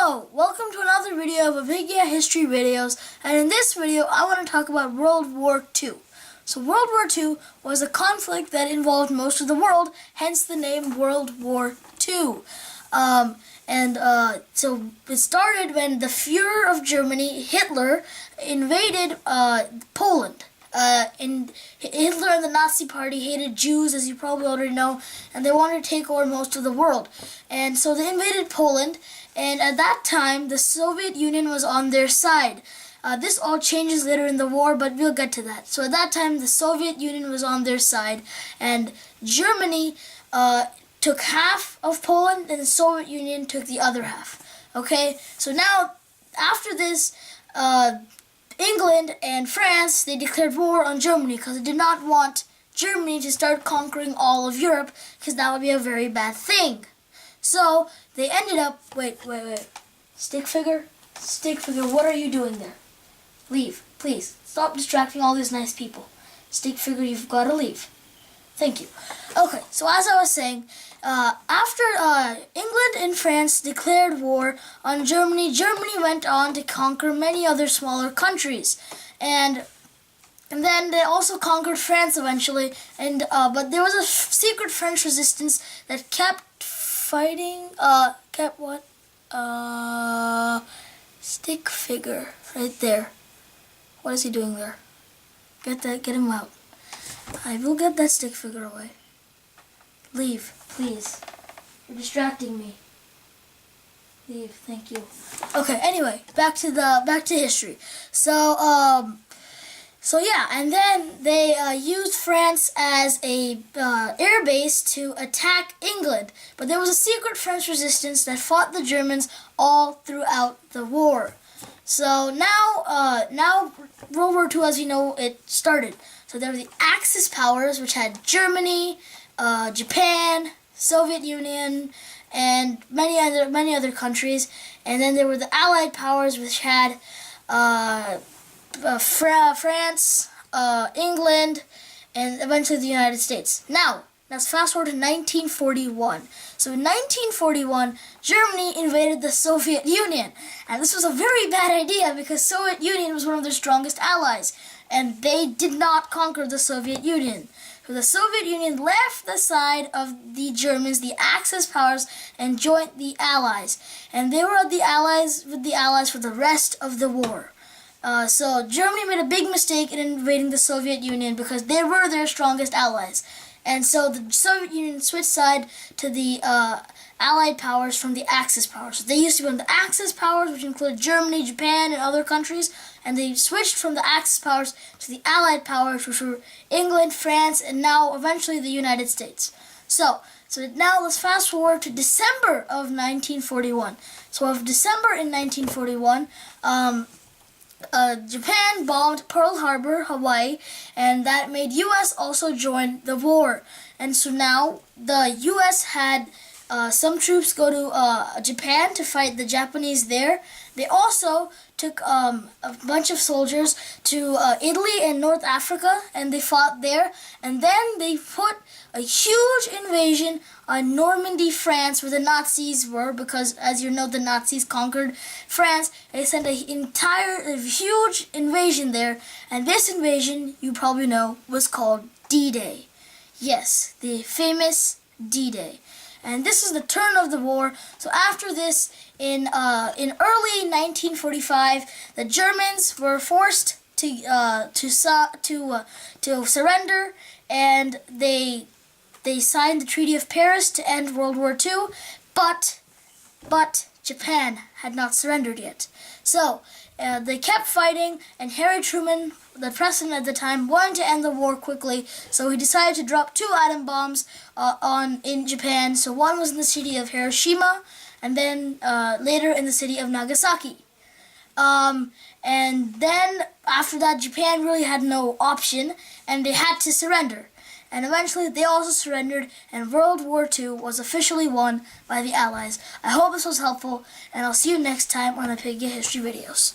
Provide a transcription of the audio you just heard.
Hello! Welcome to another video of Apigya History Videos, and in this video I want to talk about World War II. So World War II was a conflict that involved most of the world, hence the name World War II. So it started when the Fuhrer of Germany, Hitler, invaded Poland. Hitler and the Nazi Party hated Jews, as you probably already know, and they wanted to take over most of the world. And so they invaded Poland, and at that time, the Soviet Union was on their side. This all changes later in the war, but we'll get to that. So at that time, the Soviet Union was on their side, and Germany took half of Poland, and the Soviet Union took the other half. Okay? So now, after this, England and France, they declared war on Germany because they did not want Germany to start conquering all of Europe, because that would be a very bad thing. So they ended up, wait. Stick figure, what are you doing there? Leave, please. Stop distracting all these nice people. Stick figure, you've got to leave. Thank you. Okay, so as I was saying, after England and France declared war on Germany, Germany went on to conquer many other smaller countries, and then they also conquered France eventually. But there was a secret French resistance that kept fighting. Stick figure right there. What is he doing there? Get him out. I will get that stick figure away. Leave, please. You're distracting me. Leave, thank you. Okay, anyway, back to history. So yeah, and then they used France as a air base to attack England. But there was a secret French resistance that fought the Germans all throughout the war. So now World War II, as you know, it started. So there were the Axis powers, which had Germany, Japan, Soviet Union, and many other countries. And then there were the Allied powers, which had France, England, and eventually the United States. Now, let's fast forward to 1941. So in 1941, Germany invaded the Soviet Union. And this was a very bad idea because Soviet Union was one of their strongest allies. And they did not conquer the Soviet Union. So the Soviet Union left the side of the Germans, the Axis powers, and joined the Allies. And they were with the Allies for the rest of the war. So Germany made a big mistake in invading the Soviet Union because they were their strongest allies. And so the Soviet Union switched side to the Allied powers from the Axis powers. So they used to be on the Axis powers, which included Germany, Japan, and other countries, and they switched from the Axis powers to the Allied powers, which were England, France, and now eventually the United States. So now let's fast forward to December of 1941. So of December in 1941, Japan bombed Pearl Harbor, Hawaii, and that made U.S. also join the war. And so now the U.S. had some troops go to Japan to fight the Japanese there. They also took a bunch of soldiers to Italy and North Africa, and they fought there. And then they put a huge invasion on Normandy, France, where the Nazis were, because, as you know, the Nazis conquered France. They sent a huge invasion there, and this invasion, you probably know, was called D-Day. Yes, the famous D-Day. And this is the turn of the war. So after this, in early 1945, the Germans were forced to surrender, and they signed the Treaty of Paris to end World War II, but Japan had not surrendered yet. So they kept fighting, and Harry Truman, the president at the time, wanted to end the war quickly, so he decided to drop 2 atom bombs in Japan. So one was in the city of Hiroshima, and then later in the city of Nagasaki. And then after that, Japan really had no option, and they had to surrender. And eventually they also surrendered, and World War II was officially won by the Allies. I hope this was helpful, and I'll see you next time on Apigya History Videos.